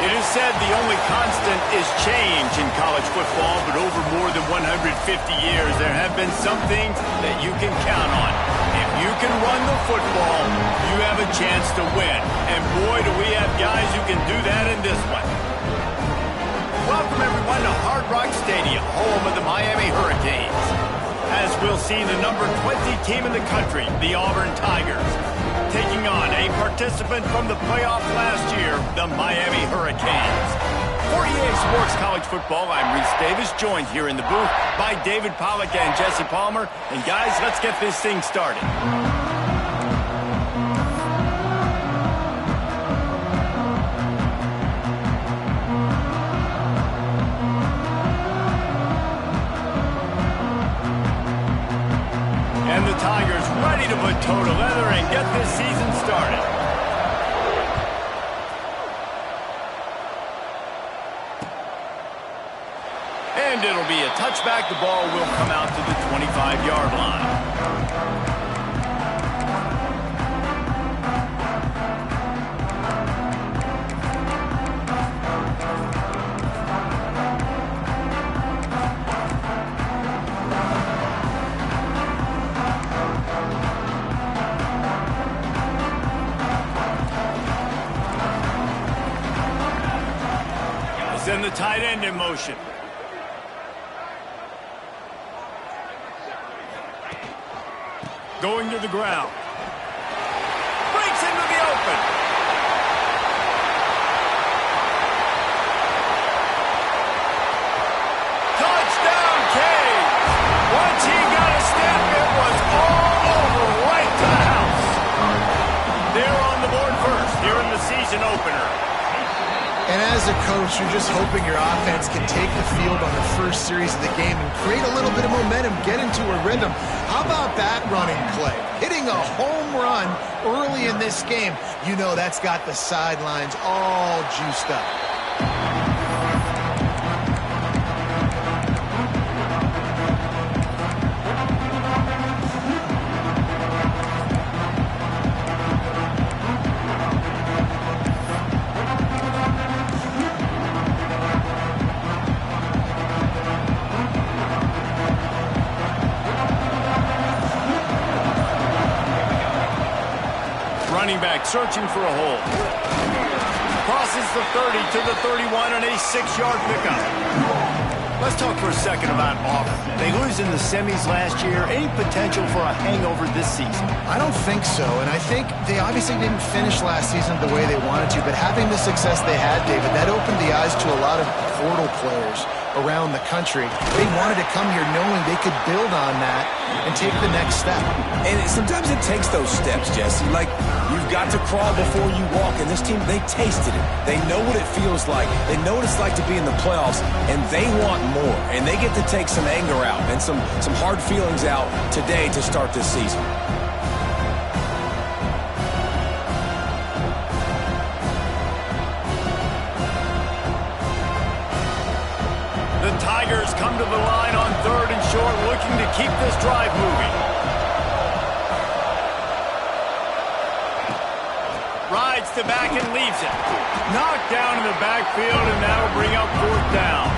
It is said the only constant is change in college football, but over more than 150 years, there have been some things that you can count on. If you can run the football, you have a chance to win. And boy, do we have guys who can do that in this one. Welcome, everyone, to Hard Rock Stadium, home of the Miami Hurricanes. As we'll see, the number 20 team in the country, the Auburn Tigers, taking on a participant from the playoffs last year, the Miami Hurricanes. For EA Sports College Football, I'm Reese Davis, joined here in the booth by David Pollack and Jesse Palmer. And guys, let's get this thing started. And the Tigers ready to put toe to leather and get this season started. And it'll be a touchback. The ball will come out to the 25-yard line. Send the tight end in motion. Going to the ground. Breaks into the open. Touchdown, Canes. Once he got a step, it was all over right to the house. They're on the board first here in the season opener. And as a coach, you're just hoping your offense can take the field on the first series of the game and create a little bit of momentum, get into a rhythm. How about that running play? Hitting a home run early in this game. You know that's got the sidelines all juiced up. Running back searching for a hole. Crosses the 30 to the 31 on a 6-yard pickup. Let's talk for a second about Auburn. They lose in the semis last year. Any potential for a hangover this season? I don't think so, and I think they obviously didn't finish last season the way they wanted to, but having the success they had, David, that opened the eyes to a lot of portal players around the country. They wanted to come here knowing they could build on that and take the next step. And sometimes it takes those steps, Jesse. Like, you've got to crawl before you walk. And this team, they tasted it. They know what it feels like. They know what it's like to be in the playoffs, and they want more. And they get to take some anger out and some hard feelings out today to start this season. The Tigers come to the line on 3rd and short, looking to keep this drive moving. Rides to back and leaves it. Knocked down in the backfield, and that'll bring up 4th down.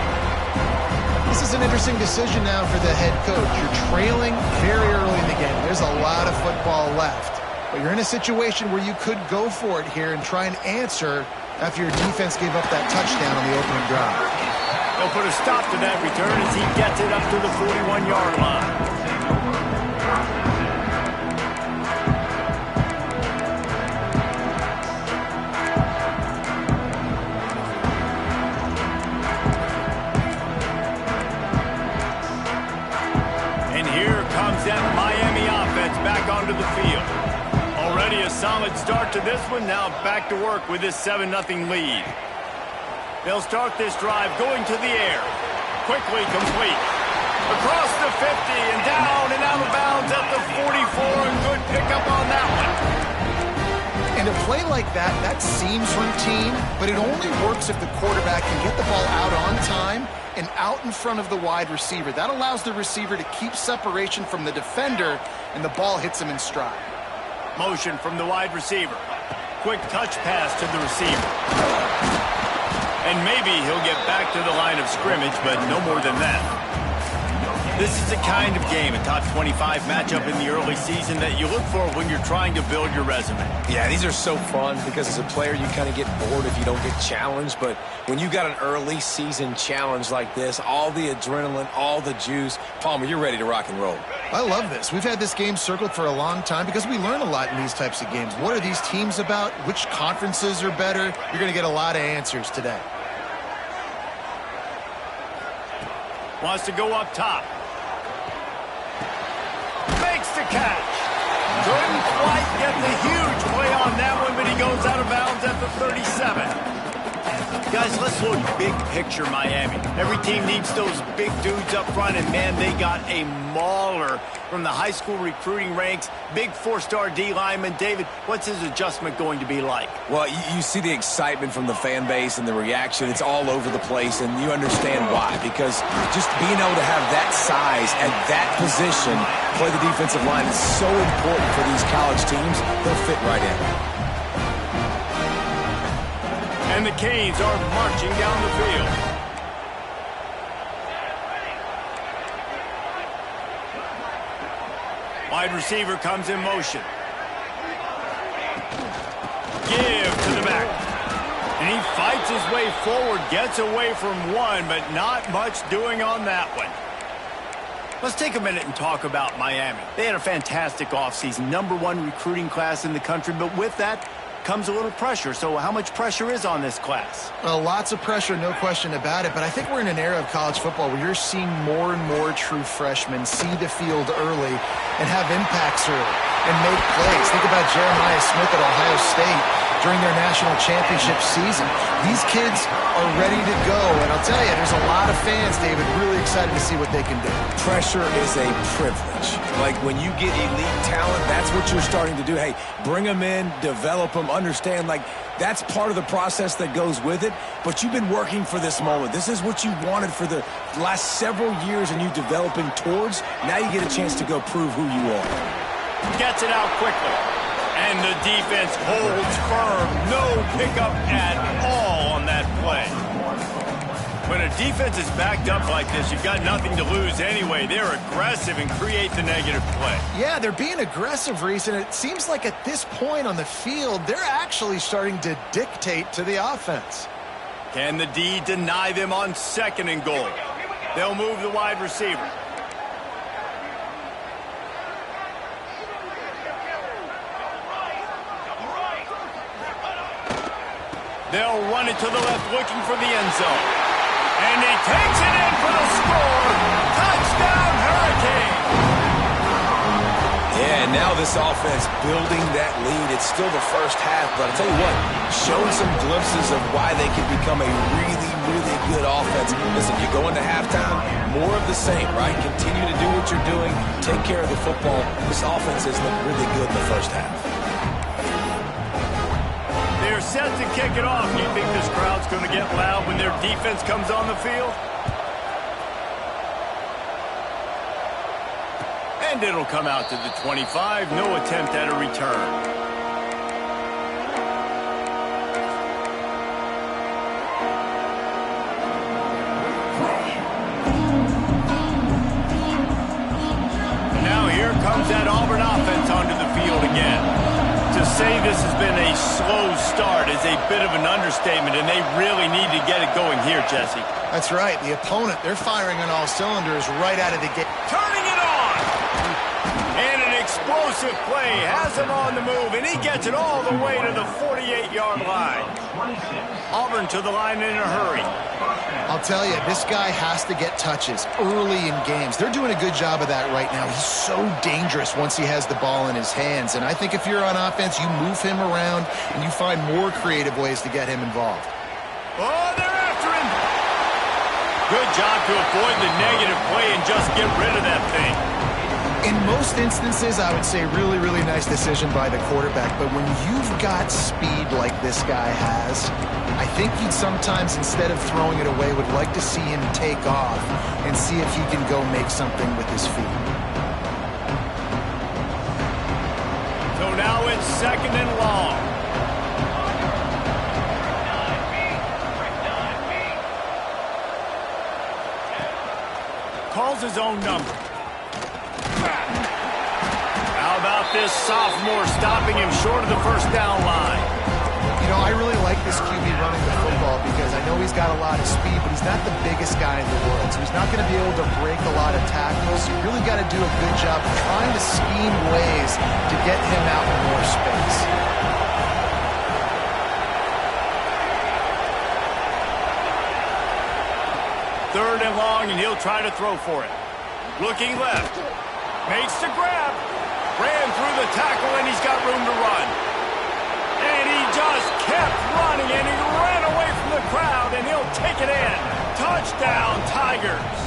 This is an interesting decision now for the head coach. You're trailing very early in the game. There's a lot of football left. But you're in a situation where you could go for it here and try and answer after your defense gave up that touchdown on the opening drive. They'll put a stop to that return as he gets it up to the 41-yard line. And here comes that Miami offense back onto the field. Already a solid start to this one. Now back to work with this 7-0 lead. They'll start this drive going to the air. Quickly complete. Across the 50 and down and out of bounds at the 44. And good pickup on that one. And a play like that, that seems routine, but it only works if the quarterback can get the ball out on time and out in front of the wide receiver. That allows the receiver to keep separation from the defender, and the ball hits him in stride. Motion from the wide receiver. Quick touch pass to the receiver. And maybe he'll get back to the line of scrimmage, but no more than that. This is the kind of game, a top 25 matchup in the early season, that you look for when you're trying to build your resume. Yeah, these are so fun because as a player, you kind of get bored if you don't get challenged. But when you got an early season challenge like this, all the adrenaline, all the juice, Palmer, you're ready to rock and roll. I love this. We've had this game circled for a long time because we learn a lot in these types of games. What are these teams about? Which conferences are better? You're going to get a lot of answers today. Wants to go up top. Makes the catch. Couldn't quite get the huge play on that one, but he goes out of bounds at the 37. Guys, let's look big picture Miami. Every team needs those big dudes up front, and man, they got a mauler from the high school recruiting ranks. Big four-star D lineman. David, what's his adjustment going to be like? Well, you see the excitement from the fan base and the reaction. It's all over the place, and you understand why. Because just being able to have that size at that position, play the defensive line, is so important for these college teams. They'll fit right in. And the Canes are marching down the field. Wide receiver comes in motion. Give to the back. And he fights his way forward, gets away from one, but not much doing on that one. Let's take a minute and talk about Miami. They had a fantastic offseason, #1 recruiting class in the country, but with that comes a little pressure. So how much pressure is on this class? Lots of pressure, no question about it. But I think we're in an era of college football where you're seeing more and more true freshmen see the field early and have impacts early and make plays. Think about Jeremiah Smith at Ohio State during their national championship season. These kids are ready to go. And I'll tell you, there's a lot of fans, David, really excited to see what they can do. Pressure is a privilege. Like when you get elite talent, that's what you're starting to do. Hey, bring them in, develop them, understand, like that's part of the process that goes with it. But you've been working for this moment. This is what you wanted for the last several years and you developing towards. Now you get a chance to go prove who you are. Gets it out quickly. And the defense holds firm. No pickup at all on that play. When a defense is backed up like this, you've got nothing to lose anyway. They're aggressive and create the negative play. Yeah, they're being aggressive, Reese, and it seems like at this point on the field, they're actually starting to dictate to the offense. Can the D deny them on 2nd and goal? They'll move the wide receiver. They'll run it to the left, looking for the end zone. And he takes it in for the score. Touchdown, Hurricane! Yeah, and now this offense building that lead. It's still the first half, but I'll tell you what, showing some glimpses of why they can become a really, really good offense. Listen, you go into halftime, more of the same, right? Continue to do what you're doing, take care of the football. This offense has looked really good in the first half. They're set to kick it off. Do you think this crowd's going to get loud when their defense comes on the field? And it'll come out to the 25. No attempt at a return. Now here comes that Auburn offense onto the field again. To say this has been a slow start is a bit of an understatement, and they really need to get it going here, Jesse. That's right. The opponent, they're firing on all cylinders right out of the gate. Turning it on! And an explosive play has him on the move, and he gets it all the way to the 48-yard line. Auburn to the line in a hurry. I'll tell you, this guy has to get touches early in games. They're doing a good job of that right now. He's so dangerous once he has the ball in his hands. And I think if you're on offense, you move him around and you find more creative ways to get him involved. Oh, they're after him. Good job to avoid the negative play and just get rid of that thing. In most instances, I would say really, really nice decision by the quarterback. But when you've got speed like this guy has, I think you'd sometimes, instead of throwing it away, would like to see him take off and see if he can go make something with his feet. So now it's 2nd and long. calls his own number. How about this sophomore stopping him short of the first down line? You know, I really like this QB running the football because I know he's got a lot of speed, but he's not the biggest guy in the world, so he's not going to be able to break a lot of tackles. You really got to do a good job of trying to scheme ways to get him out in more space. Third and long, and he'll try to throw for it. Looking left. Makes the grab. Ran through the tackle, and he's got room to run. And he just kept running, and he ran away from the crowd, and he'll take it in. Touchdown, Tigers.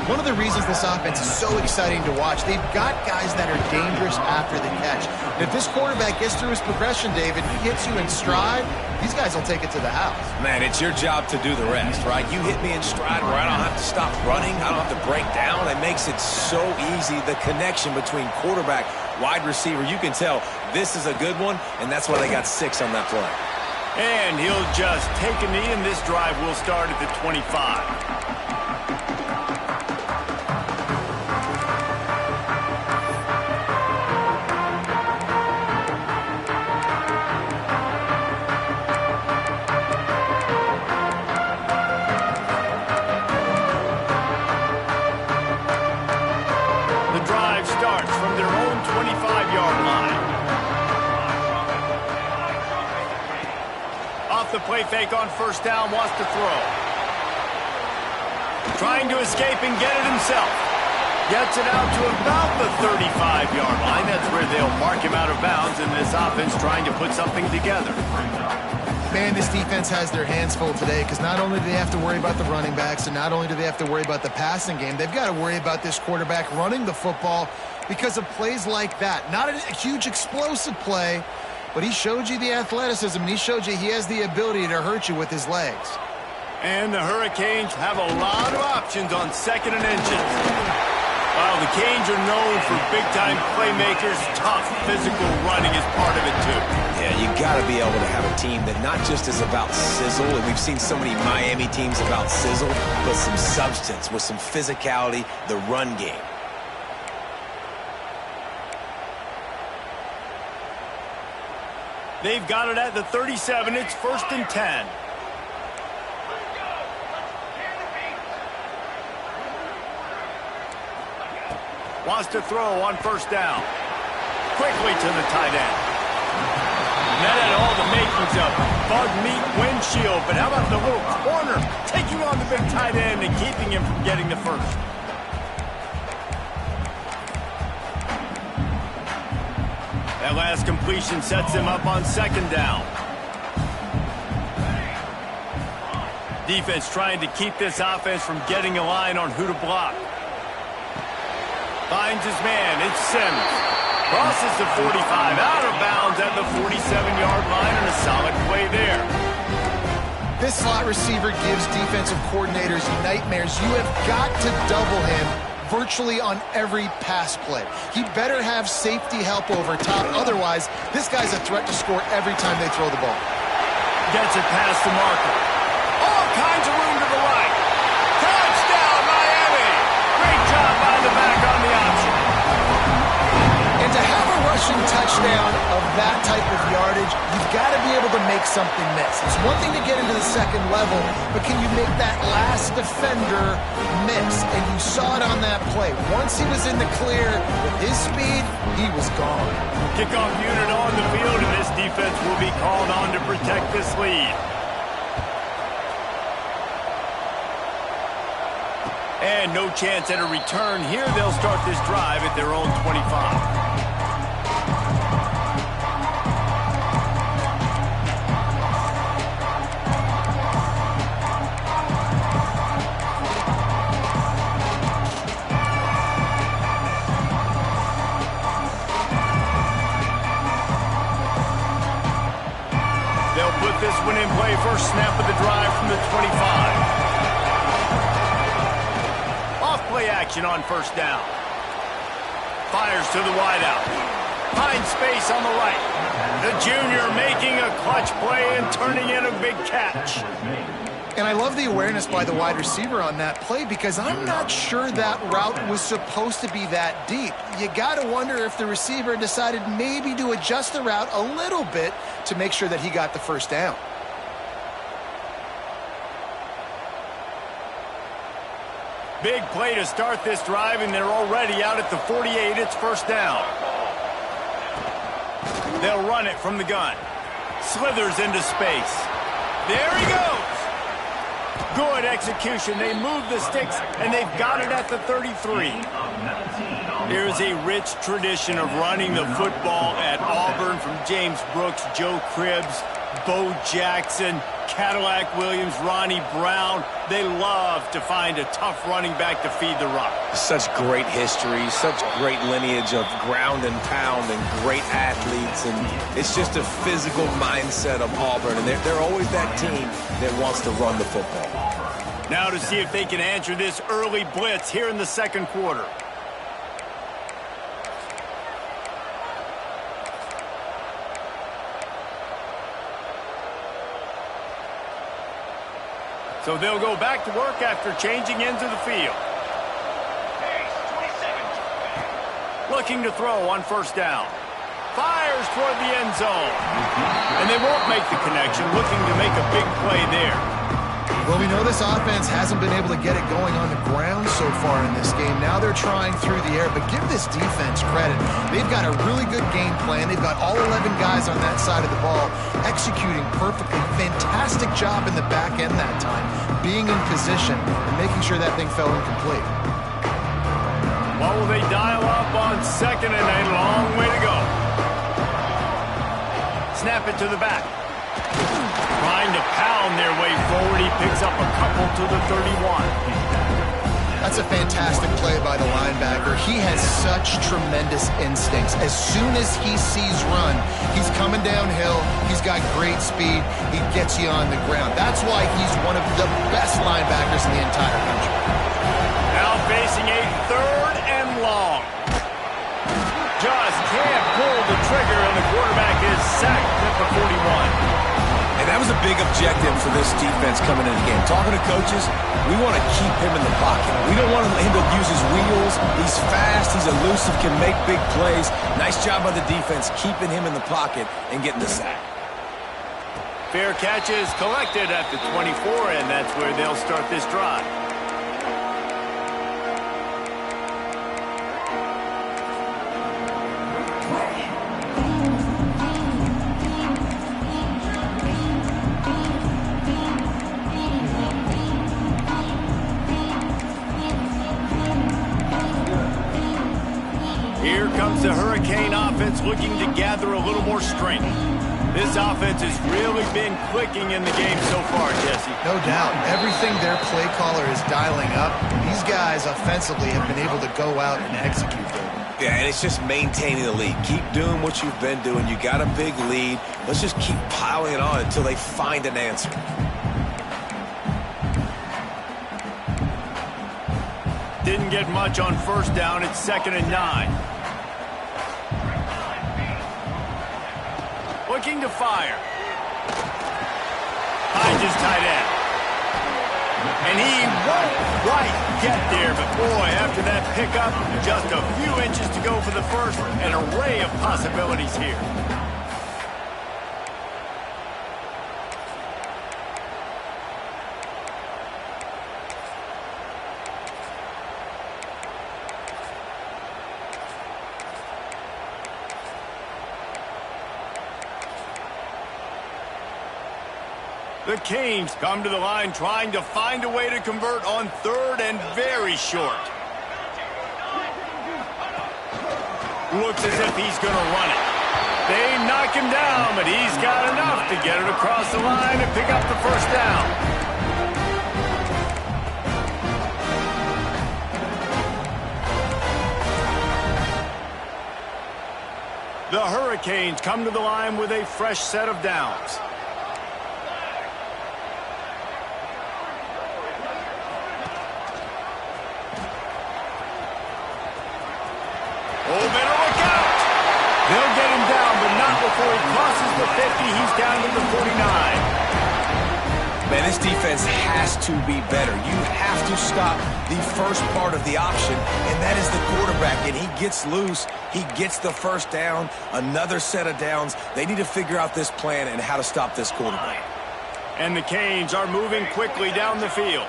One of the reasons this offense is so exciting to watch, they've got guys that are dangerous after the catch. And if this quarterback gets through his progression, David, hits you in stride, these guys will take it to the house. Man, it's your job to do the rest, right? You hit me in stride where I don't have to stop running. I don't have to break down. It makes it so easy. The connection between quarterback, wide receiver, you can tell this is a good one, and that's why they got 6 on that play. And he'll just take a knee, and this drive will start at the 25. The play fake on first down, wants to throw. Trying to escape and get it himself. Gets it out to about the 35-yard line. That's where they'll mark him out of bounds, and this offense trying to put something together. Man, this defense has their hands full today because not only do they have to worry about the running backs and not only do they have to worry about the passing game, they've got to worry about this quarterback running the football because of plays like that. Not a huge explosive play, but he showed you the athleticism, and he showed you he has the ability to hurt you with his legs. And the Hurricanes have a lot of options on 2nd and inches. While the Canes are known for big-time playmakers, tough physical running is part of it, too. Yeah, you got to be able to have a team that not just is about sizzle, and we've seen so many Miami teams about sizzle, but some substance with some physicality, the run game. They've got it at the 37. It's 1st and 10. Wants to throw on first down. Quickly to the tight end. That had all the makings of bug meat windshield, but how about the little corner taking on the big tight end and keeping him from getting the first? That last completion sets him up on 2nd down. Defense trying to keep this offense from getting a line on who to block. Finds his man. It's Sims. Crosses the 45, out of bounds at the 47-yard line, and a solid play there. This slot receiver gives defensive coordinators nightmares. You have got to double him virtually on every pass play. He better have safety help over top. Otherwise, this guy's a threat to score every time they throw the ball. Gets it past the marker. All kinds of room to the right. Touchdown, Miami! Great job by the back on the option. And to have a rushing touchdown of that type of yardage, you've got to be able to make something miss. It's one thing to get into the 2nd level, but can you make that last defender miss? And you saw it on that play. Once he was in the clear with his speed, he was gone. Kickoff unit on the field, and this defense will be called on to protect this lead. And no chance at a return here. They'll start this drive at their own 25. They'll put this one in play. First snap of the drive from the 25. Off-play action on first down. Fires to the wideout. Finds space on the right. The junior making a clutch play and turning in a big catch. And I love the awareness by the wide receiver on that play because I'm not sure that route was supposed to be that deep. You got to wonder if the receiver decided maybe to adjust the route a little bit to make sure that he got the first down. Big play to start this drive, and they're already out at the 48. It's first down. They'll run it from the gun. Slithers into space. There he goes. Good execution. They move the sticks, and they've got it at the 33. There's a rich tradition of running the football at Auburn from James Brooks, Joe Cribbs, Bo Jackson, Cadillac Williams, Ronnie Brown. They love to find a tough running back to feed the rock. Such great history, such great lineage of ground and pound and great athletes. And it's just a physical mindset of Auburn. And they're always that team that wants to run the football. Now to see if they can answer this early blitz here in the second quarter. So they'll go back to work after changing into the field. Looking to throw on first down. Fires toward the end zone. And they won't make the connection, looking to make a big play there. Well, we know this offense hasn't been able to get it going on the ground so far in this game. Now they're trying through the air, but give this defense credit. They've got a really good game plan. They've got all 11 guys on that side of the ball executing perfectly. Fantastic job in the back end that time, being in position and making sure that thing fell incomplete. What will they dial up on second and a long way to go? Snap it to the back. Trying to pound their way forward. He picks up a couple to the 31. That's a fantastic play by the linebacker. He has such tremendous instincts. As soon as he sees run, he's coming downhill. He's got great speed. He gets you on the ground. That's why he's one of the best linebackers in the entire country. Now facing a third and long. Just can't pull the trigger, and the quarterback is sacked at the 41. And that was a big objective for this defense coming into the game. Talking to coaches, we want to keep him in the pocket. We don't want him to use his wheels. He's fast, he's elusive, can make big plays. Nice job by the defense keeping him in the pocket and getting the sack. Fair catch is collected at the 24, and that's where they'll start this drive. Here comes the Hurricane offense looking to gather a little more strength. This offense has really been clicking in the game so far, Jesse. No doubt. Everything their play caller is dialing up, these guys offensively have been able to go out and execute them. Yeah, and it's just maintaining the lead. Keep doing what you've been doing. You got a big lead. Let's just keep piling it on until they find an answer. Didn't get much on first down. It's 2nd and 9. Looking to fire. Finds his tight end. And he won't quite get there, but boy, after that pickup, just a few inches to go for the first. An array of possibilities here. The Canes come to the line trying to find a way to convert on 3rd and very short. Looks as if he's going to run it. They knock him down, but he's got enough to get it across the line and pick up the first down. The Hurricanes come to the line with a fresh set of downs. They'll get him down, but not before he crosses the 50. He's down to the 49. Man, this defense has to be better. You have to stop the first part of the option, and that is the quarterback. And he gets loose. He gets the first down, another set of downs. They need to figure out this plan and how to stop this quarterback. And the Canes are moving quickly down the field.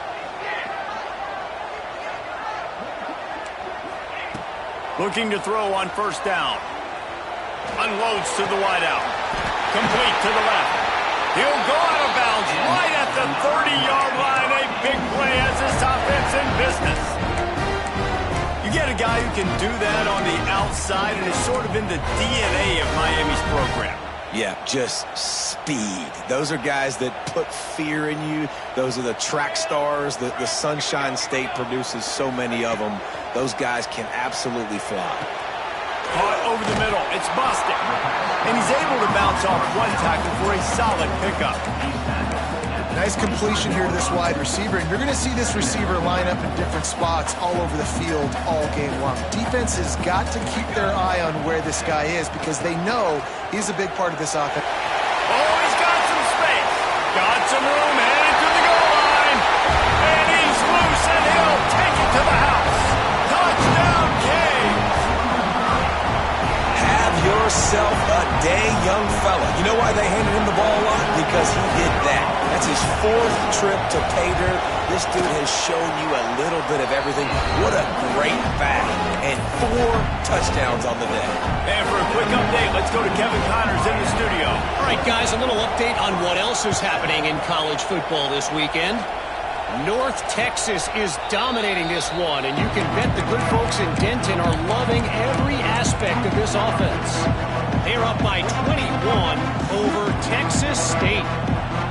Looking to throw on first down. Unloads to the wideout. Complete to the left. He'll go out of bounds right at the 30-yard line. A big play as this offense in business. You get a guy who can do that on the outside, and it's sort of in the DNA of Miami's program. Yeah, just speed. Those are guys that put fear in you. Those are the track stars. The Sunshine State produces so many of them. Those guys can absolutely fly. Caught over the middle. It's busted. And he's able to bounce off one tackle for a solid pickup. Nice completion here to this wide receiver. And you're going to see this receiver line up in different spots all over the field all game long. Defense has got to keep their eye on where this guy is because they know he's a big part of this offense. Oh, he's got some space. Got some room headed to the goal line. And he's loose, and he'll take it to the house. Touchdown, Canes. Have yourself a day, young fella. You know why they handed him the ball a lot? Because he did that. That's his fourth trip to pay dirt. This dude has shown you a little bit of everything. What a great back. And 4 touchdowns on the day. And for a quick update, let's go to Kevin Connors in the studio. All right, guys, a little update on what else is happening in college football this weekend. North Texas is dominating this one, and you can bet the good folks in Denton are loving every aspect of this offense. They're up by 21 over Texas State.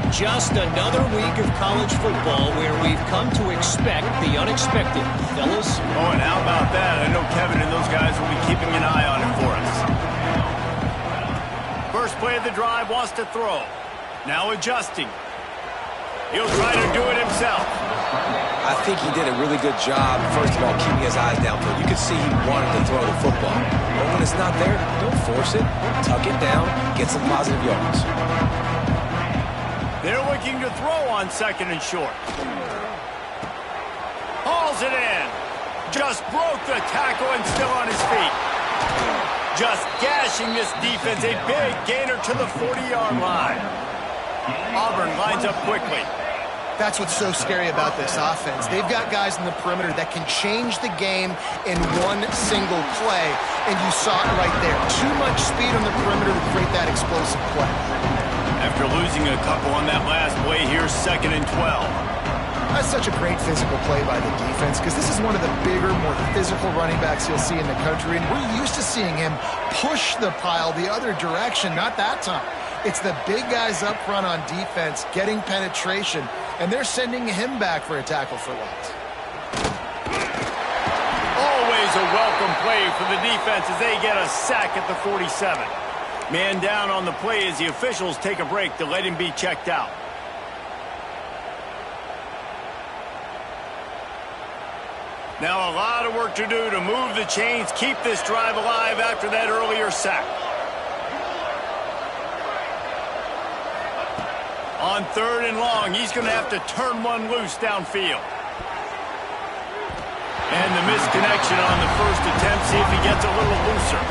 Just another week of college football where we've come to expect the unexpected. Fellas? Oh, and how about that? I know Kevin and those guys will be keeping an eye on it for us. First play of the drive, wants to throw. Now adjusting. He'll try to do it himself. I think he did a really good job, first of all, keeping his eyes downfield. You could see he wanted to throw the football. But when it's not there, don't force it. Tuck it down. Get some positive yards. They're looking to throw on second and short. Hauls it in. Just broke the tackle and still on his feet. Just gashing this defense. A big gainer to the 40-yard line. Auburn lines up quickly. That's what's so scary about this offense. They've got guys in the perimeter that can change the game in one single play, and you saw it right there. Too much speed on the perimeter to create that explosive play. After losing a couple on that last play, here's second and 12. That's such a great physical play by the defense because this is one of the bigger, more physical running backs you'll see in the country, and we're used to seeing him push the pile the other direction, not that time. It's the big guys up front on defense getting penetration, and they're sending him back for a tackle for loss. Always a welcome play for the defense as they get a sack at the 47. Man down on the play as the officials take a break to let him be checked out. Now a lot of work to do to move the chains, keep this drive alive after that earlier sack. On third and long, he's going to have to turn one loose downfield. And the misconnection on the first attempt, see if he gets a little looser.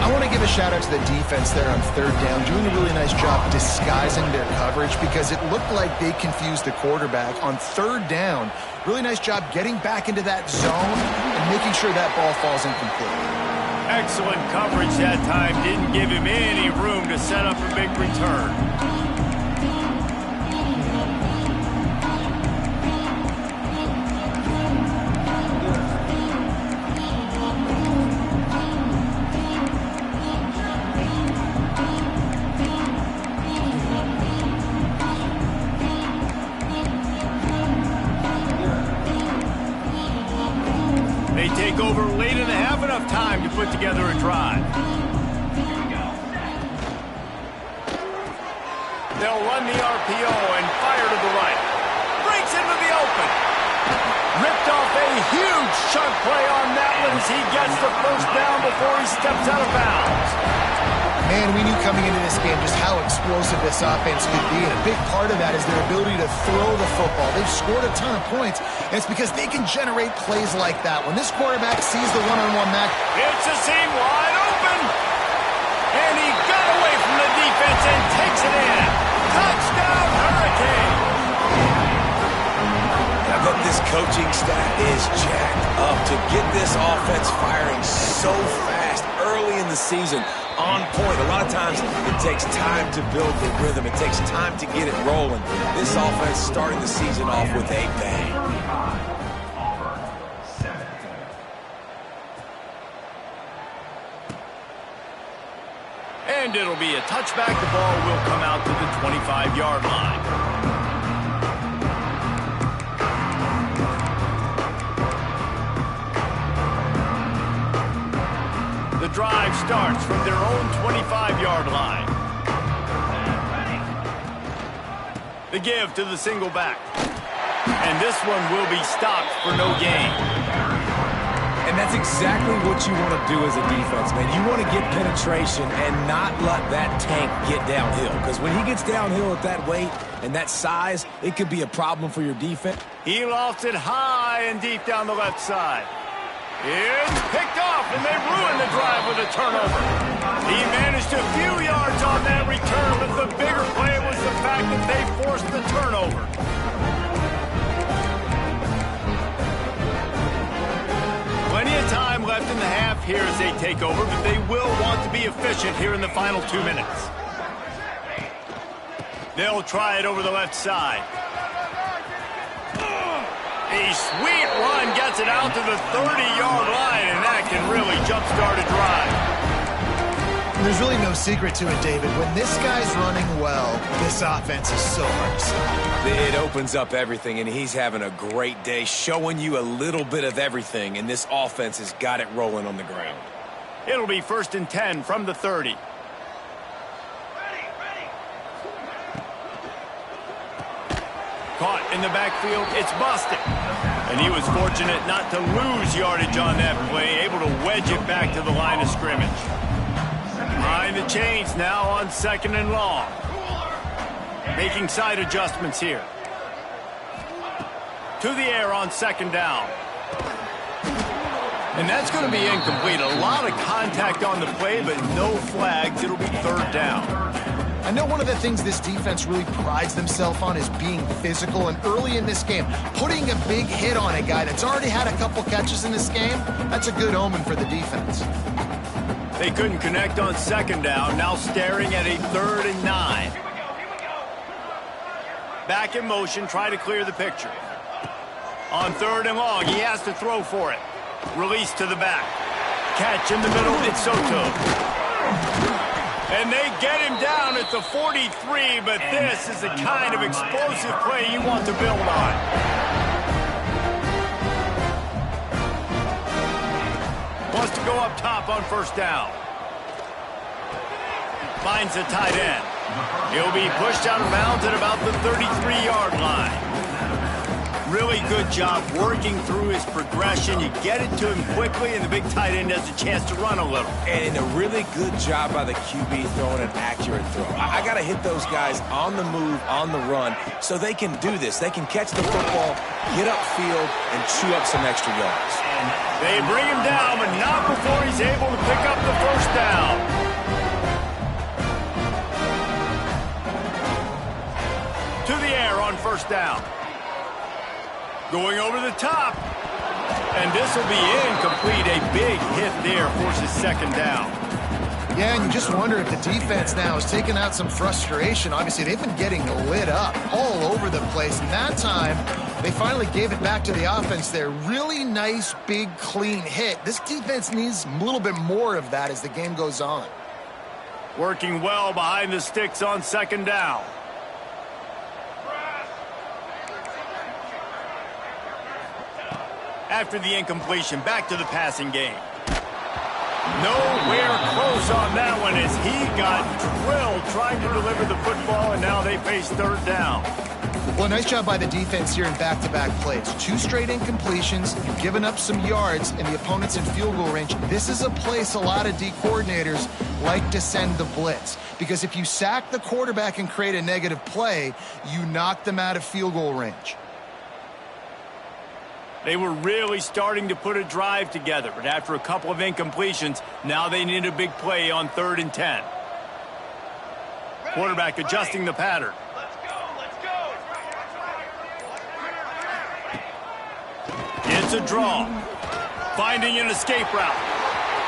I want to give a shout-out to the defense there on third down, doing a really nice job disguising their coverage because it looked like they confused the quarterback on third down. Really nice job getting back into that zone and making sure that ball falls incomplete. Excellent coverage that time. Didn't give him any room to set up a big return. They take over late in the half, enough time to put together a drive. They'll run the RPO and fire to the right. Breaks into the open. Ripped off a huge chunk play on that one as he gets the first down before he steps out of bounds. And we knew coming into this game just how explosive this offense could be, and a big part of that is their ability to throw the football. They've scored a ton of points, and it's because they can generate plays like that. When this quarterback sees the one-on-one match, it's a seam wide open, and he got away from the defense and takes it in. Touchdown, Hurricane! I bet this coaching staff is jacked up to get this offense firing so fast early in the season. On point. A lot of times it takes time to build the rhythm. It takes time to get it rolling. This offense started the season off with a bang. And it'll be a touchback. The ball will come out to the 25-yard line. The drive starts from their own 25-yard line. The give to the single back. And this one will be stopped for no gain. And that's exactly what you want to do as a defense, man. You want to get penetration and not let that tank get downhill. Because when he gets downhill at that weight and that size, it could be a problem for your defense. He lofts it high and deep down the left side. It's picked off, and they ruined the drive with a turnover. He managed a few yards on that return, but the bigger play was the fact that they forced the turnover. Plenty of time left in the half here as they take over, but they will want to be efficient here in the final 2 minutes. They'll try it over the left side. A sweet run gets it out to the 30-yard line, and that can really jumpstart a drive. there's really no secret to it, David. When this guy's running well, this offense is so hard to stop. It opens up everything, and he's having a great day, showing you a little bit of everything, and this offense has got it rolling on the ground. It'll be 1st and 10 from the 30. Caught in the backfield, it's busted. And he was fortunate not to lose yardage on that play, able to wedge it back to the line of scrimmage. Behind the chains now on 2nd and long. Making side adjustments here. To the air on 2nd down. And that's going to be incomplete. A lot of contact on the play, but no flags. It'll be 3rd down. I know one of the things this defense really prides themselves on is being physical, and early in this game, putting a big hit on a guy that's already had a couple catches in this game, that's a good omen for the defense. They couldn't connect on 2nd down, now staring at a 3rd and 9. Back in motion, try to clear the picture. On 3rd and long, he has to throw for it. Release to the back. Catch in the middle, it's Soto. And they get him down at the 43, but this is the kind of explosive play you want to build on. Wants to go up top on 1st down. Finds a tight end. He'll be pushed out of bounds at about the 33-yard line. Really good job working through his progression. You get it to him quickly, and the big tight end has a chance to run a little. And a really good job by the QB throwing an accurate throw. I got to hit those guys on the move, on the run, so they can do this. They can catch the football, get upfield, and chew up some extra yards. They bring him down, but not before he's able to pick up the 1st down. To the air on 1st down. Going over the top. And this will be incomplete. A big hit there forces 2nd down. Yeah, and you just wonder if the defense now is taking out some frustration. Obviously, they've been getting lit up all over the place. And that time, they finally gave it back to the offense there. Really nice, big, clean hit. This defense needs a little bit more of that as the game goes on. Working well behind the sticks on 2nd down. After the incompletion, back to the passing game. Nowhere close on that one as he got drilled trying to deliver the football, and now they face 3rd down. Well, nice job by the defense here in back-to-back plays. 2 straight incompletions, you've given up some yards, and the opponent's in field goal range. This is a place a lot of D coordinators like to send the blitz, because if you sack the quarterback and create a negative play, you knock them out of field goal range. They were really starting to put a drive together, but after a couple of incompletions, now they need a big play on 3rd and 10. Quarterback adjusting the pattern. It's a draw. Finding an escape route.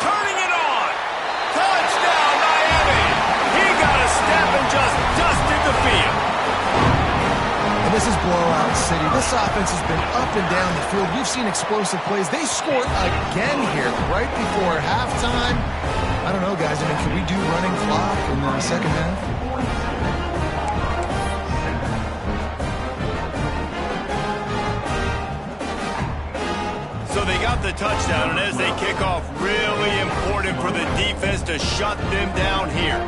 Turning it on. Touchdown, Miami. He got a step and just dusted the field. And this is blowout city. This offense has been up and down the field. We've seen explosive plays. They scored again here right before halftime. I don't know, guys. I mean, can we do running clock in the second half? So they got the touchdown, and as they kick off, really important for the defense to shut them down here.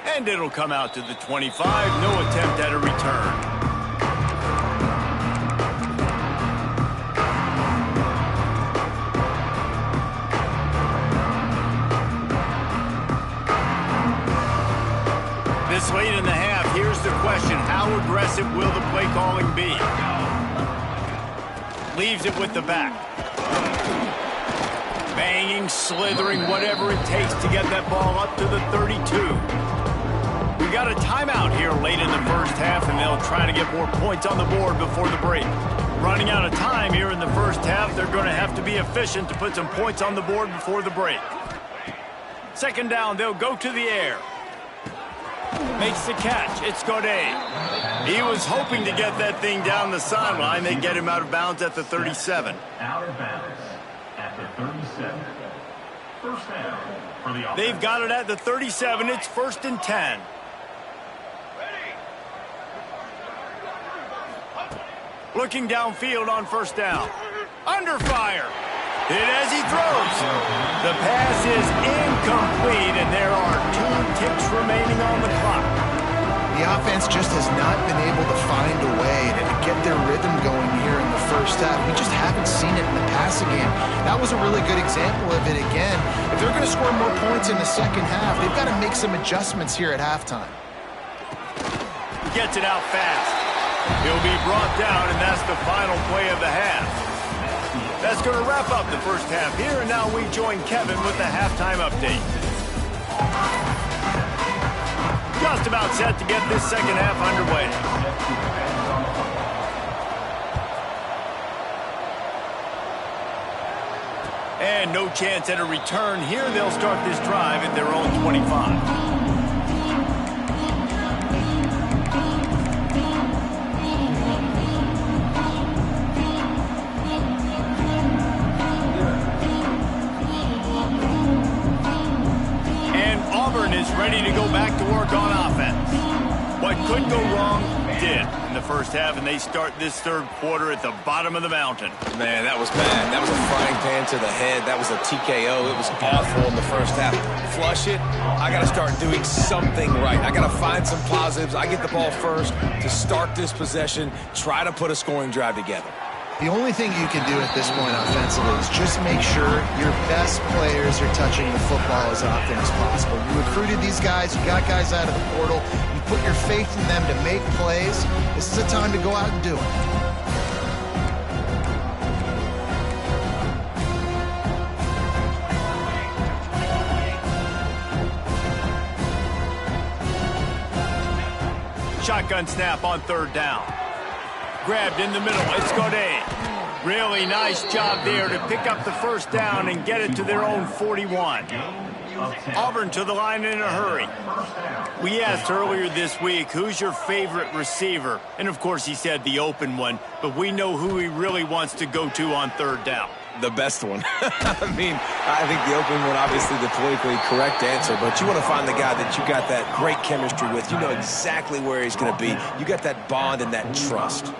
And it'll come out to the 25. No attempt at a return. This late in the half, here's the question. How aggressive will the play calling be? Leaves it with the back. Banging, slithering, whatever it takes to get that ball up to the 32. We got a timeout here late in the first half, and they'll try to get more points on the board before the break. Running out of time here in the first half, they're going to have to be efficient to put some points on the board before the break. 2nd down, they'll go to the air. Makes the catch. It's Godet. He was hoping to get that thing down the sideline. They get him out of bounds at the 37. Out of bounds at the 37. First down for the offense. They've got it at the 37. It's 1st and 10. Looking downfield on 1st down. Under fire. Hit as he throws. The pass is incomplete, and there are 2 ticks remaining on the clock. The offense just has not been able to find a way to get their rhythm going here in the first half. We just haven't seen it in the passing game. That was a really good example of it again. If they're going to score more points in the second half, they've got to make some adjustments here at halftime. Gets it out fast. He'll be brought down, and that's the final play of the half. That's going to wrap up the first half here, and now we join Kevin with the halftime update. Just about set to get this second half underway. And no chance at a return here. They'll start this drive at their own 25. Is ready to go back to work on offense. What could go wrong did in the first half, and they start this 3rd quarter at the bottom of the mountain. Man, that was bad. That was a frying pan to the head. That was a TKO. It was awful in the first half. Flush it. I got to start doing something right. I got to find some positives. I get the ball first to start this possession, try to put a scoring drive together. The only thing you can do at this point offensively is just make sure your best players are touching the football as often as possible. You recruited these guys, you got guys out of the portal, you put your faith in them to make plays. This is a time to go out and do it. Shotgun snap on 3rd down. Grabbed in the middle. It's Godet. Really nice job there to pick up the 1st down and get it to their own 41. Auburn to the line in a hurry. We asked earlier this week, who's your favorite receiver? And, of course, he said the open one, but we know who he really wants to go to on 3rd down. The best one. I mean, I think the open one, obviously the politically correct answer, but you want to find the guy that you got that great chemistry with. You know exactly where he's going to be. You got that bond and that trust.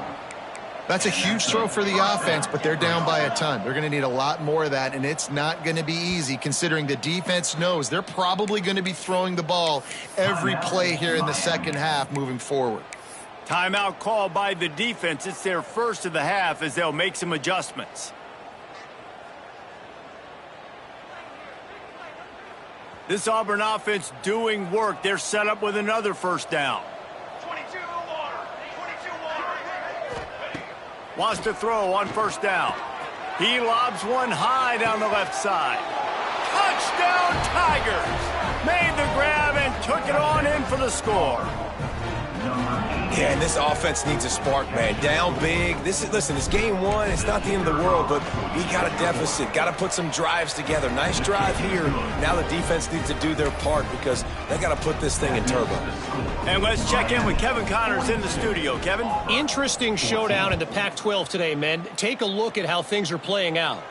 That's a huge throw for the offense, but they're down by a ton. They're going to need a lot more of that, and it's not going to be easy considering the defense knows they're probably going to be throwing the ball every play here in the second half moving forward. Timeout called by the defense. It's their first of the half as they'll make some adjustments. This Auburn offense doing work. They're set up with another first down. 22 water. 22 water. Wants to throw on first down. He lobs one high down the left side. Touchdown Tigers! Made the grab and took it on in for the score. Yeah, and this offense needs a spark, man. Down big. Listen, it's game one. It's not the end of the world, but we got a deficit. Got to put some drives together. Nice drive here. Now the defense needs to do their part because they got to put this thing in turbo. And let's check in with Kevin Connors in the studio. Kevin? Interesting showdown in the Pac-12 today, men. Take a look at how things are playing out.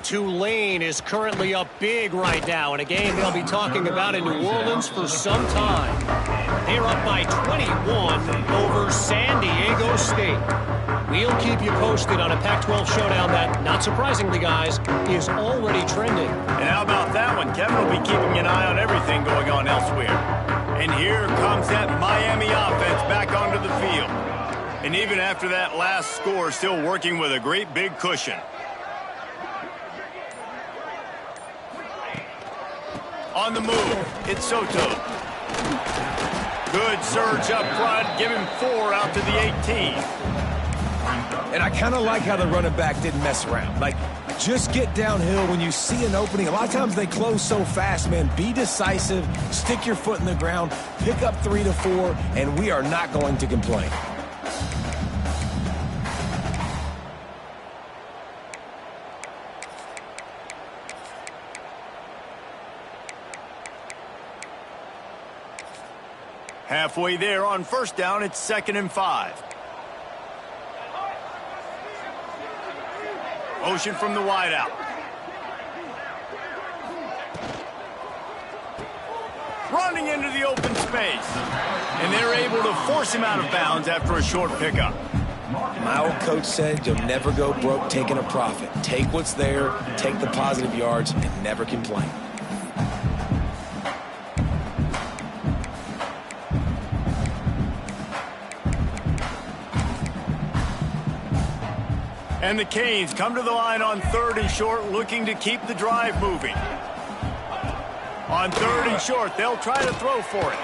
Tulane is currently up big right now in a game they'll be talking about in New Orleans for some time. They're up by 21 over San Diego State. We'll keep you posted on a Pac-12 showdown that, not surprisingly, guys, is already trending. And how about that one? Kevin will be keeping an eye on everything going on elsewhere. And here comes that Miami offense back onto the field. And even after that last score, still working with a great big cushion. On the move, it's Soto. Good surge up front, give him 4 out to the 18. And I kind of like how the running back didn't mess around. Like, just get downhill when you see an opening. A lot of times they close so fast, man. Be decisive, stick your foot in the ground, pick up 3 to 4, and we are not going to complain. Halfway there on first down, it's 2nd and 5. Motion from the wideout. Running into the open space. And they're able to force him out of bounds after a short pickup. My old coach said you'll never go broke taking a profit. Take what's there, take the positive yards, and never complain. And the Canes come to the line on 3rd and short, looking to keep the drive moving. On 3rd and short, they'll try to throw for it.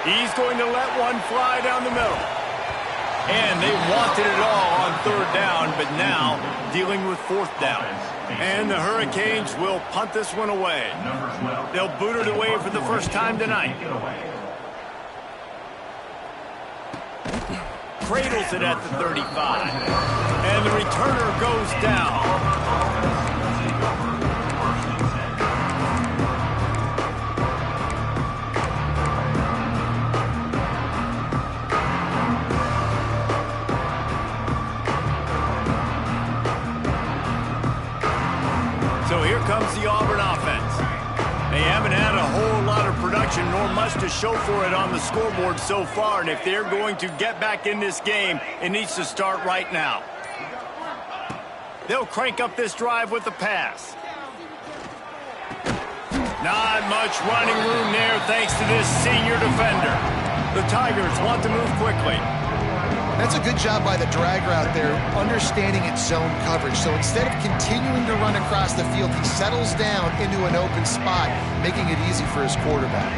He's going to let one fly down the middle. And they wanted it all on 3rd down, but now dealing with 4th down. And the Hurricanes will punt this one away. They'll boot it away for the first time tonight. Cradles it at the 35. And the returner goes down. So here comes the Auburn offense. They haven't had a whole lot of production nor much to show for it on the scoreboard so far. And if they're going to get back in this game, it needs to start right now. They'll crank up this drive with the pass. Not much running room there thanks to this senior defender. The Tigers want to move quickly. That's a good job by the drag route there, understanding its zone coverage. So instead of continuing to run across the field, he settles down into an open spot, making it easy for his quarterback.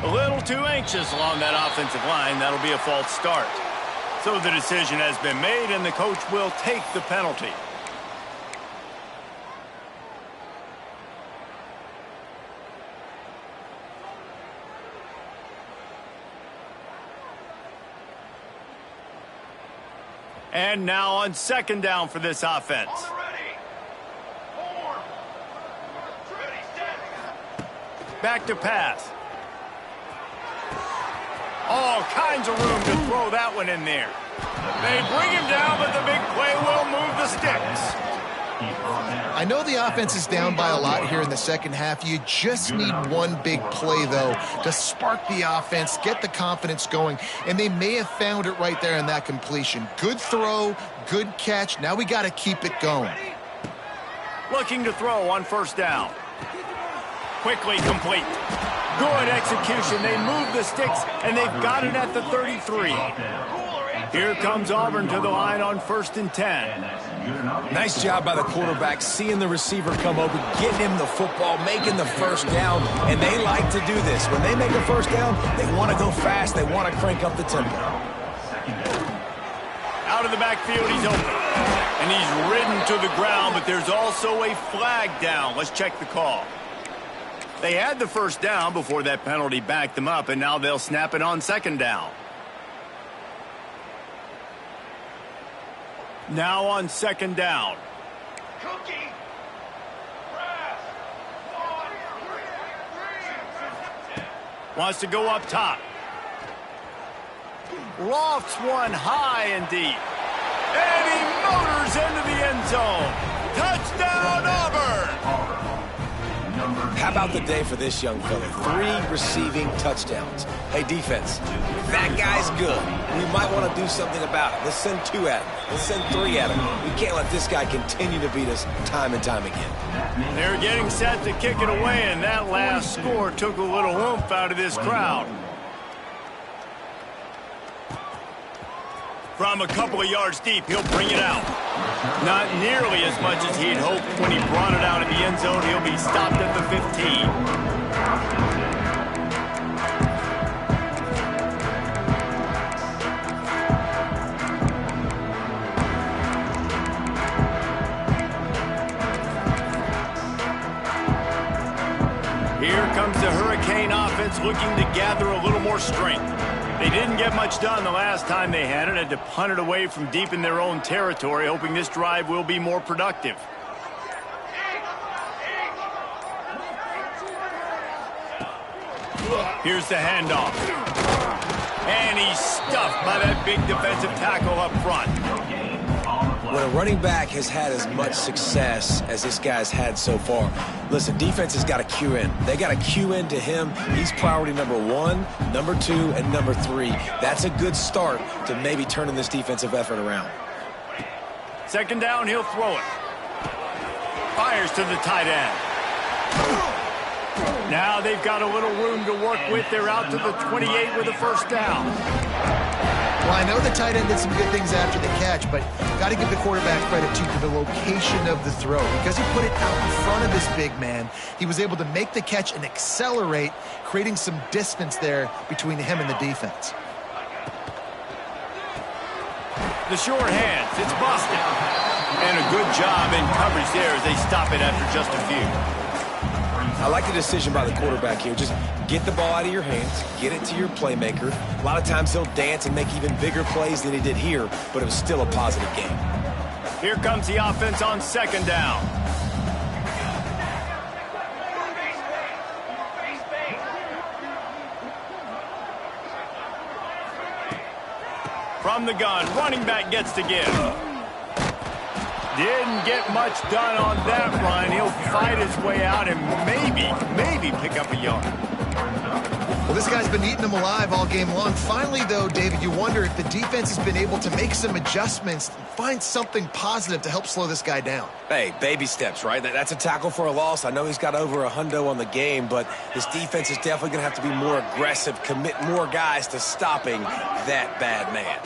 A little too anxious along that offensive line. That'll be a false start. So the decision has been made, and the coach will take the penalty. And now on 2nd down for this offense. Back to pass. All kinds of room to throw that one in there. They bring him down, but the big play will move the sticks. I know the offense is down by a lot here in the second half. You just need one big play, though, to spark the offense, get the confidence going, and they may have found it right there in that completion. Good throw, good catch. Now we got to keep it going. Looking to throw on first down. Quickly complete. Good execution. They move the sticks, and they've got it at the 33. Here comes Auburn to the line on 1st and 10. Nice job by the quarterback, seeing the receiver come open, getting him the football, making the first down, and they like to do this. When they make a first down, they want to go fast. They want to crank up the tempo. Out of the backfield, he's open. And he's ridden to the ground, but there's also a flag down. Let's check the call. They had the first down before that penalty backed them up, and now they'll snap it on 2nd down. Now on 2nd down. Wants to go up top. Lofts one high and deep. And he motors into the end zone. Touchdown, Auburn! How about the day for this young fella? 3 receiving touchdowns. Hey, defense, that guy's good. We might want to do something about it. Let's send 2 at him. Let's send 3 at him. We can't let this guy continue to beat us time and time again. They're getting set to kick it away, and that last score took a little oomph out of this crowd. From a couple of yards deep, he'll bring it out. Not nearly as much as he'd hoped when he brought it out in the end zone. He'll be stopped at the 15. Here comes the Hurricane offense looking to gather a little more strength. They didn't get much done the last time they had to punt it away from deep in their own territory, hoping this drive will be more productive. Here's the handoff. And he's stuffed by that big defensive tackle up front. When a running back has had as much success as this guy's had so far, listen, defense has got to cue in. They got to cue in to him. He's priority number 1, number 2, and number 3. That's a good start to maybe turning this defensive effort around. 2nd down, he'll throw it. Fires to the tight end. Now they've got a little room to work with. They're out to the 28 with a first down. Well, I know the tight end did some good things after the catch, but got to give the quarterback credit to the location of the throw. Because he put it out in front of this big man, he was able to make the catch and accelerate, creating some distance there between him and the defense. The short hands, it's busted. And a good job in coverage there as they stop it after just a few. I like the decision by the quarterback here. Just get the ball out of your hands, get it to your playmaker. A lot of times he'll dance and make even bigger plays than he did here, but it was still a positive game. Here comes the offense on 2nd down. From the gun, running back gets to give. Didn't get much done on that run. He'll fight his way out and maybe pick up a yard. Well, this guy's been eating them alive all game long. Finally, though, David, you wonder if the defense has been able to make some adjustments, find something positive to help slow this guy down. Hey, baby steps, right? That's a tackle for a loss. I know he's got over a hundo on the game, but this defense is definitely going to have to be more aggressive, commit more guys to stopping that bad man.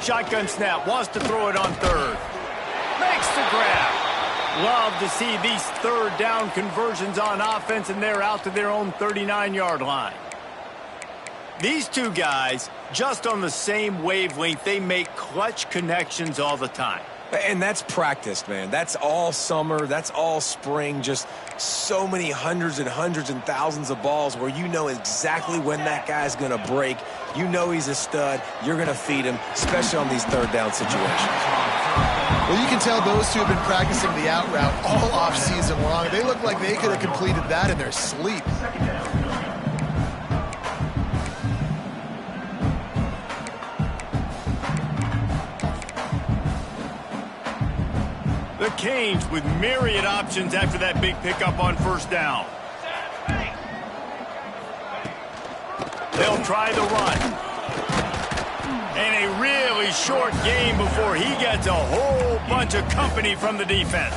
Shotgun snap, wants to throw it on 3rd. Makes the grab. Love to see these 3rd down conversions on offense, and they're out to their own 39-yard line. These two guys, just on the same wavelength, they make clutch connections all the time. And that's practiced, man. That's all summer. That's all spring. Just so many hundreds and thousands of balls where you know exactly when that guy's going to break. You know he's a stud. You're going to feed him, especially on these 3rd down situations. Well, you can tell those two have been practicing the out route all off-season long. They look like they could have completed that in their sleep. The Canes with myriad options after that big pickup on first down. They'll try the run. And a really short game before he gets a whole bunch of company from the defense.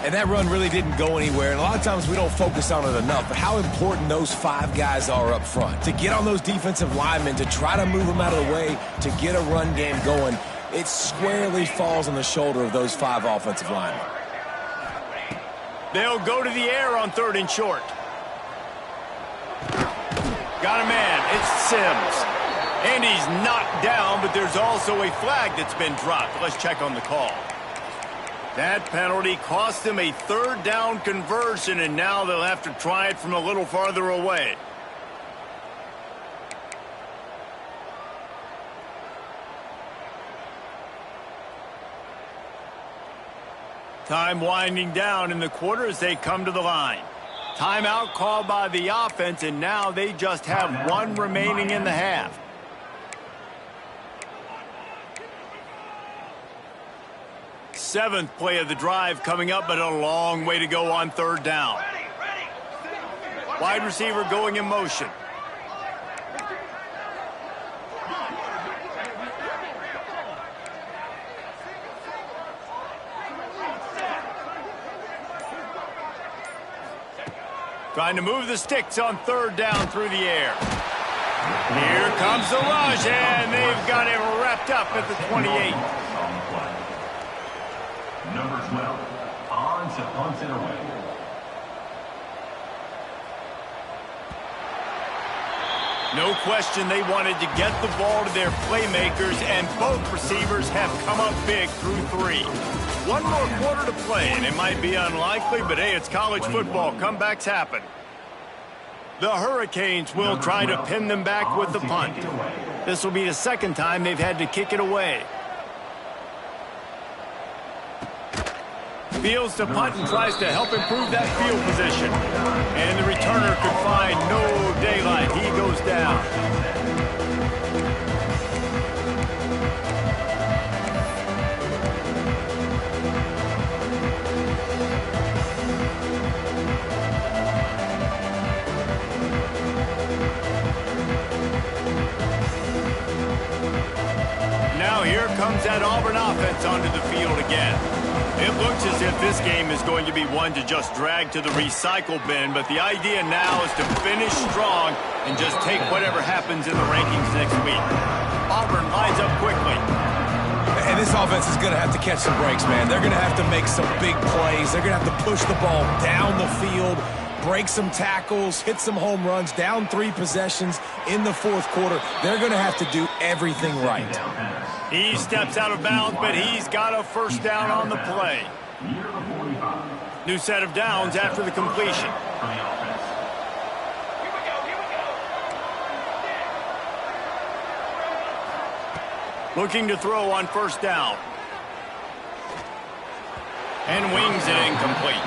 And that run really didn't go anywhere, and a lot of times we don't focus on it enough, but how important those 5 guys are up front. To get on those defensive linemen, to try to move them out of the way, to get a run game going, it squarely falls on the shoulder of those 5 offensive linemen. They'll go to the air on 3rd and short. Got a man. It's Sims. And he's knocked down, but there's also a flag that's been dropped. Let's check on the call. That penalty cost them a 3rd down conversion, and now they'll have to try it from a little farther away. Time winding down in the quarter as they come to the line. Timeout called by the offense, and now they just have 1 remaining in the half. Seventh play of the drive coming up, but a long way to go on 3rd down. Wide receiver going in motion. Trying to move the sticks on 3rd down through the air. Here comes the rush, and they've got it wrapped up at the 28. Number 12, on to punt it away. No question they wanted to get the ball to their playmakers, and both receivers have come up big through 3. 1 more quarter to play, and it might be unlikely, but hey, it's college football. Comebacks happen. The Hurricanes will try to pin them back with the punt. This will be the 2nd time they've had to kick it away. Fields to punt and tries to help improve that field position. And the returner could find no daylight. He goes down. Now here comes that Auburn offense onto the field again. It looks as if this game is going to be one to just drag to the recycle bin, but the idea now is to finish strong and just take whatever happens in the rankings next week. Auburn lines up quickly. And this offense is going to have to catch some breaks, man. They're going to have to make some big plays. They're going to have to push the ball down the field, break some tackles, hit some home runs, down 3 possessions in the 4th quarter. They're going to have to do everything right. He steps out of bounds, but he's got a 1st down on the play. New set of downs after the completion. Looking to throw on 1st down. And wings it incomplete.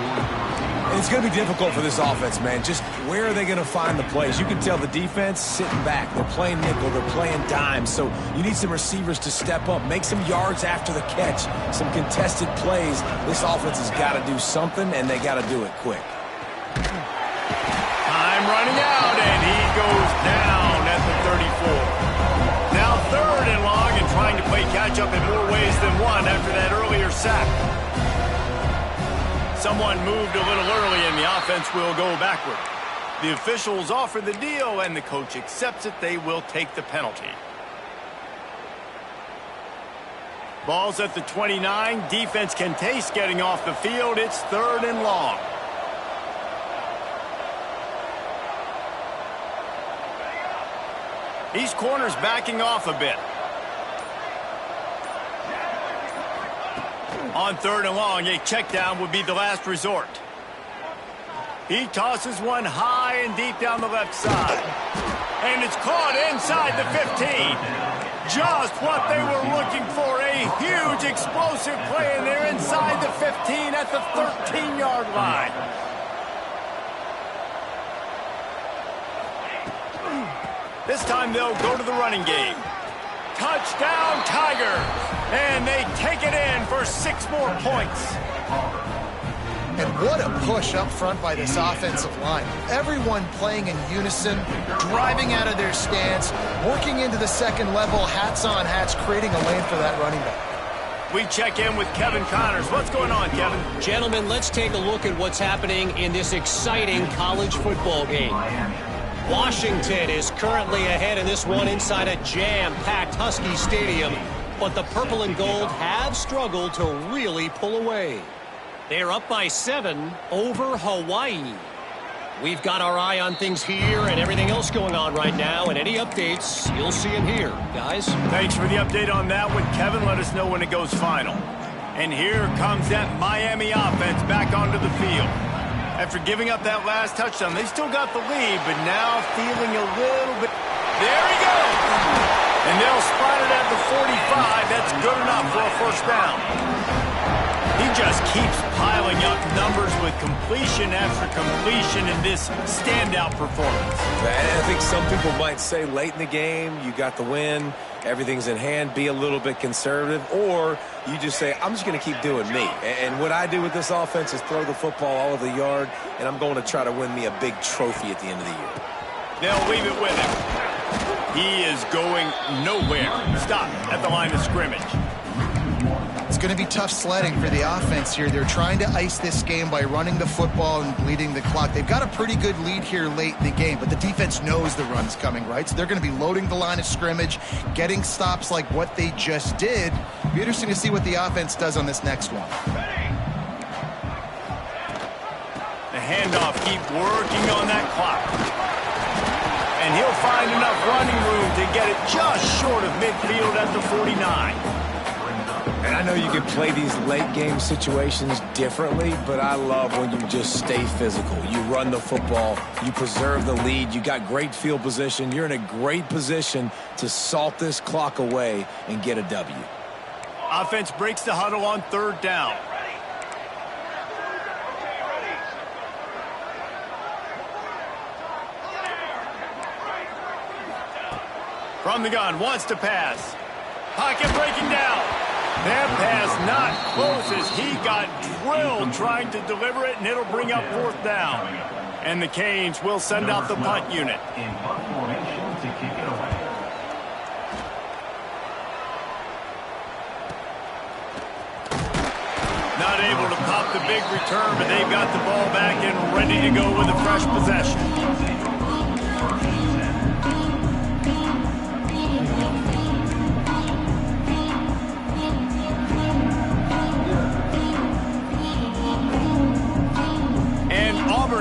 It's going to be difficult for this offense, man. Just where are they going to find the plays? You can tell the defense sitting back. They're playing nickel. They're playing dime. So you need some receivers to step up, make some yards after the catch, some contested plays. This offense has got to do something, and they got to do it quick. Time running out, and he goes down at the 34. Now 3rd and long, and trying to play catch-up in more ways than one after that earlier sack. Someone moved a little early, and the offense will go backward. The officials offer the deal, and the coach accepts it. They will take the penalty. Ball's at the 29. Defense can taste getting off the field. It's 3rd and long. These corners backing off a bit. On 3rd and long, a check down would be the last resort. He tosses one high and deep down the left side. And it's caught inside the 15. Just what they were looking for. A huge explosive play, and they're inside the 15 at the 13-yard line. This time they'll go to the running game. Touchdown! Touchdown, Tigers! And they take it in for 6 more points. And what a push up front by this offensive line. Everyone playing in unison, driving out of their stance, working into the second level, hats on hats, creating a lane for that running back. We check in with Kevin Connors. What's going on, Kevin? Gentlemen, let's take a look at what's happening in this exciting college football game. Washington is currently ahead in this one inside a jam-packed Husky Stadium, but the purple and gold have struggled to really pull away. They're up by 7 over Hawaii. We've got our eye on things here and everything else going on right now, and any updates, you'll see them here, guys. Thanks for the update on that one, Kevin. Let us know when it goes final. And here comes that Miami offense back onto the field. After giving up that last touchdown, they still got the lead, but now feeling a little bit... There he goes! And they'll spot it at the 45. That's good enough for a first down. He just keeps piling up numbers with completion after completion in this standout performance. I think some people might say late in the game, you got the win, everything's in hand, be a little bit conservative, or you just say, I'm just going to keep doing me. And what I do with this offense is throw the football all over the yard, and I'm going to try to win me a big trophy at the end of the year. They'll leave it with him. He is going nowhere. Stop at the line of scrimmage. It's going to be tough sledding for the offense here. They're trying to ice this game by running the football and bleeding the clock. They've got a pretty good lead here late in the game, but the defense knows the run's coming, right? So they're going to be loading the line of scrimmage, getting stops like what they just did. It'll be interesting to see what the offense does on this next one. The handoff, keep working on that clock. And he'll find enough running room to get it just short of midfield at the 49. And I know you can play these late game situations differently, but I love when you just stay physical. You run the football, you preserve the lead, you got great field position, you're in a great position to salt this clock away and get a W. Offense breaks the huddle on 3rd down. From the gun, wants to pass. Pocket breaking down. That pass not close as he got drilled trying to deliver it, and it'll bring up 4th down. And the Canes will send out the punt unit. In punt formation to kick it away. Not able to pop the big return, but they've got the ball back and ready to go with a fresh possession.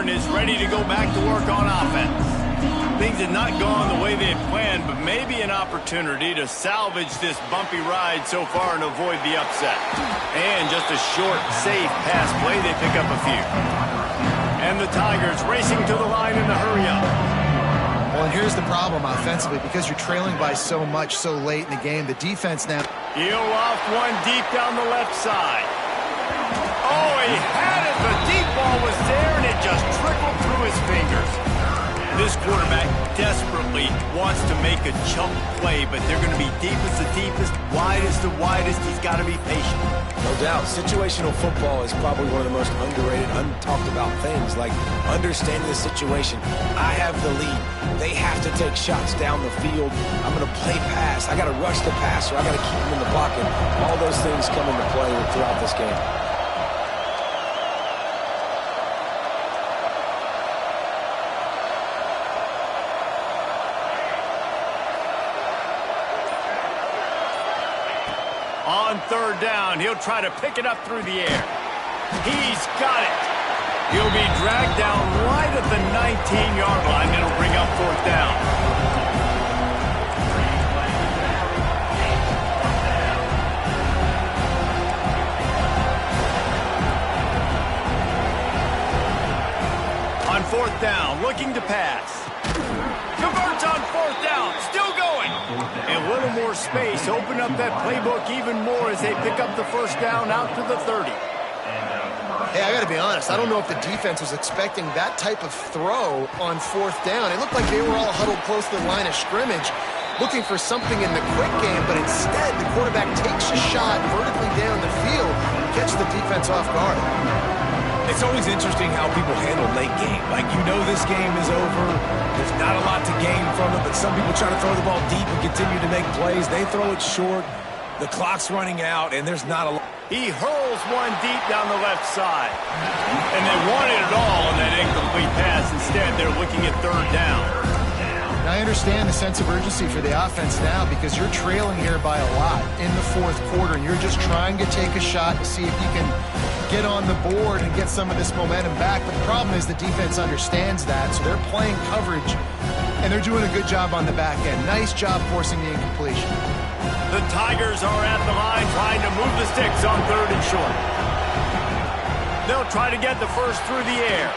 Is ready to go back to work on offense. Things had not gone the way they had planned, but maybe an opportunity to salvage this bumpy ride so far and avoid the upset. And just a short, safe pass play, they pick up a few. And the Tigers racing to the line in the hurry-up. Well, and here's the problem offensively, because you're trailing by so much so late in the game, the defense now... He'll loft one deep down the left side. Oh, he had it. The deep ball was there, and it just trickled through his fingers. This quarterback desperately wants to make a chunk play, but they're going to be deepest to deepest, widest to widest. He's got to be patient. No doubt. Situational football is probably one of the most underrated, untalked about things, like understanding the situation. I have the lead. They have to take shots down the field. I'm going to play pass. I got to rush the passer. I got to keep him in the pocket. All those things come into play throughout this game. On 3rd down, he'll try to pick it up through the air. He's got it. He'll be dragged down right at the 19-yard line. It'll bring up 4th down. On 4th down, looking to pass. Converts on 4th down, still going. A little more space, open up that playbook even more as they pick up the 1st down out to the 30. Hey, I got to be honest. I don't know if the defense was expecting that type of throw on 4th down. It looked like they were all huddled close to the line of scrimmage. looking for something in the quick game, but instead the quarterback takes a shot vertically down the field and gets the defense off guard. It's always interesting how people handle late game. Like, you know this game is over. There's not a lot to gain from it, but some people try to throw the ball deep and continue to make plays. They throw it short. The clock's running out, and there's not a lot. He hurls one deep down the left side. And they wanted it all on that incomplete pass. Instead, they're looking at third down. Now, I understand the sense of urgency for the offense now because you're trailing here by a lot in the fourth quarter, and you're just trying to take a shot to see if you can get on the board and get some of this momentum back. But the problem is the defense understands that, so they're playing coverage, and they're doing a good job on the back end. Nice job forcing the incompletion. The Tigers are at the line trying to move the sticks on third and short. They'll try to get the first through the air.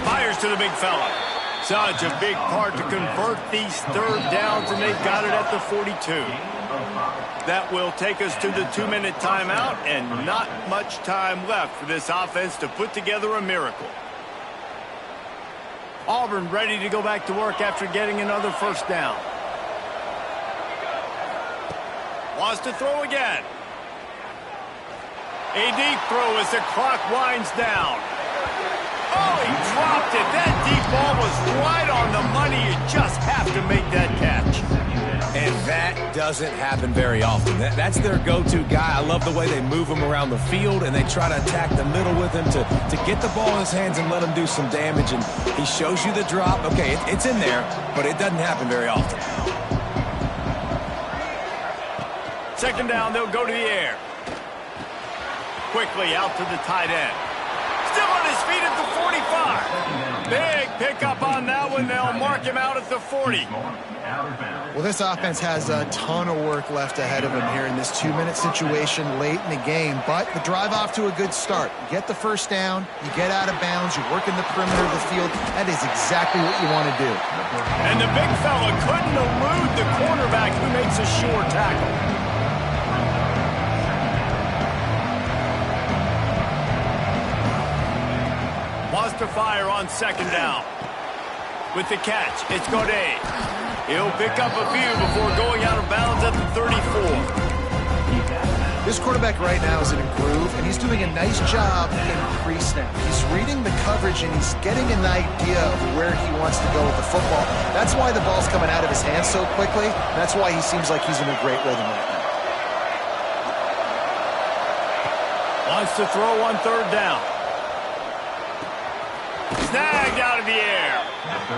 Fires to the big fella. Such a big part to convert these third downs, and they've got it at the 42. That will take us to the 2-minute timeout, and not much time left for this offense to put together a miracle. Auburn ready to go back to work after getting another first down. Wants to throw again. A deep throw as the clock winds down. Oh, he dropped it. That deep ball was right on the money. You just have to make that catch. And that doesn't happen very often. That's their go-to guy. I love the way they move him around the field, and they try to attack the middle with him to get the ball in his hands and let him do some damage. And he shows you the drop. Okay, it's in there, but it doesn't happen very often. Second down, they'll go to the air. Quickly out to the tight end. Still on his feet at the 45. Big pickup on that one. They'll mark him out at the 40. Well, this offense has a ton of work left ahead of them here in this 2-minute situation late in the game, but the drive off to a good start. You get the first down, you get out of bounds, you work in the perimeter of the field. That is exactly what you want to do. And the big fella couldn't elude the cornerback who makes a sure tackle. Wants to fire on second down. With the catch, it's Godet. He'll pick up a few before going out of bounds at the 34. This quarterback right now is in a groove, and he's doing a nice job in pre-snap. He's reading the coverage, and he's getting an idea of where he wants to go with the football. That's why the ball's coming out of his hands so quickly. That's why he seems like he's in a great rhythm right now. Wants to throw on third down. Snagged out of the air.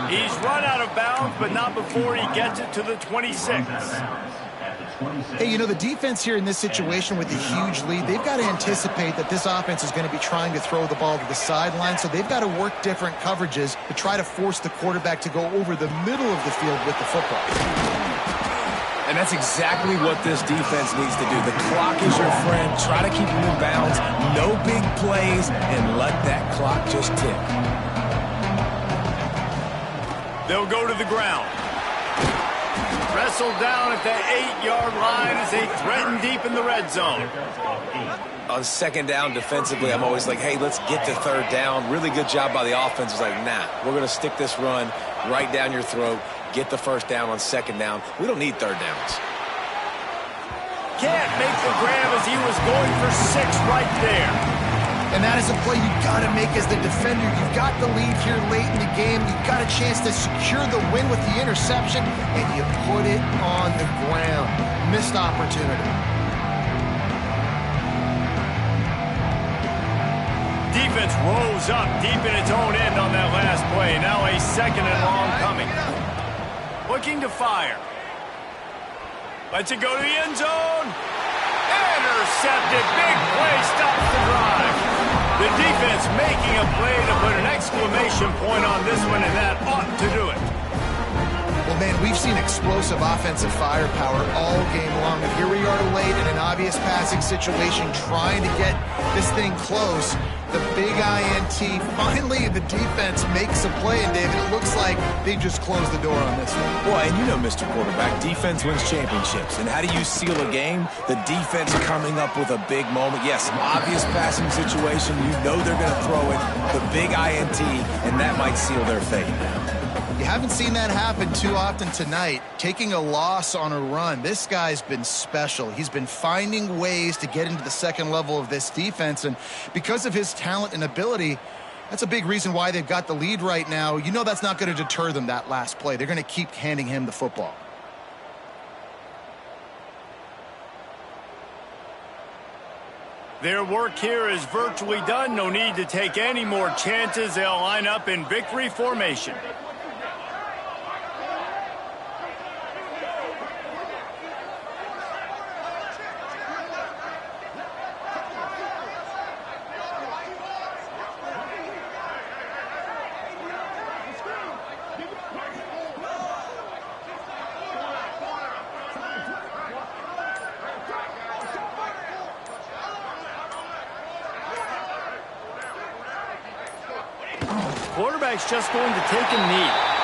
He's run out of bounds, but not before he gets it to the 26. Hey, you know, the defense here in this situation with a huge lead, they've got to anticipate that this offense is going to be trying to throw the ball to the sideline, so they've got to work different coverages to try to force the quarterback to go over the middle of the field with the football. And that's exactly what this defense needs to do. The clock is your friend. Try to keep him in bounds. No big plays, and let that clock just tick. They'll go to the ground. Wrestled down at the 8-yard line as they threaten deep in the red zone. On second down defensively, I'm always like, hey, let's get to third down. Really good job by the offense. It's like, nah, we're going to stick this run right down your throat. Get the first down on second down. We don't need third downs. Can't make the grab as he was going for 6 right there. And that is a play you've got to make as the defender. You've got the lead here late in the game. You've got a chance to secure the win with the interception, and you put it on the ground. Missed opportunity. Defense rose up deep in its own end on that last play. Now a second and long coming. Looking to fire. Lets it go to the end zone. Intercepted. Big play stops the drive. The defense making a play to put an exclamation point on this one, and that ought to do it. Well, man, we've seen explosive offensive firepower all game long, and here we are late in an obvious passing situation trying to get this thing close. The big INT, finally the defense makes a play, and David, it looks like they just closed the door on this one. Boy, and you know, Mr. Quarterback, defense wins championships. And how do you seal a game? The defense coming up with a big moment. Yes, some obvious passing situation. You know they're going to throw it. The big INT, and that might seal their fate. You You haven't seen that happen too often tonight, taking a loss on a run. This guy's been special. He's been finding ways to get into the second level of this defense, and because of his talent and ability, that's a big reason why they've got the lead right now. You know that's not going to deter them, that last play. They're going to keep handing him the football. Their work here is virtually done. No need to take any more chances. They'll line up in victory formation. Quarterback's just going to take a knee.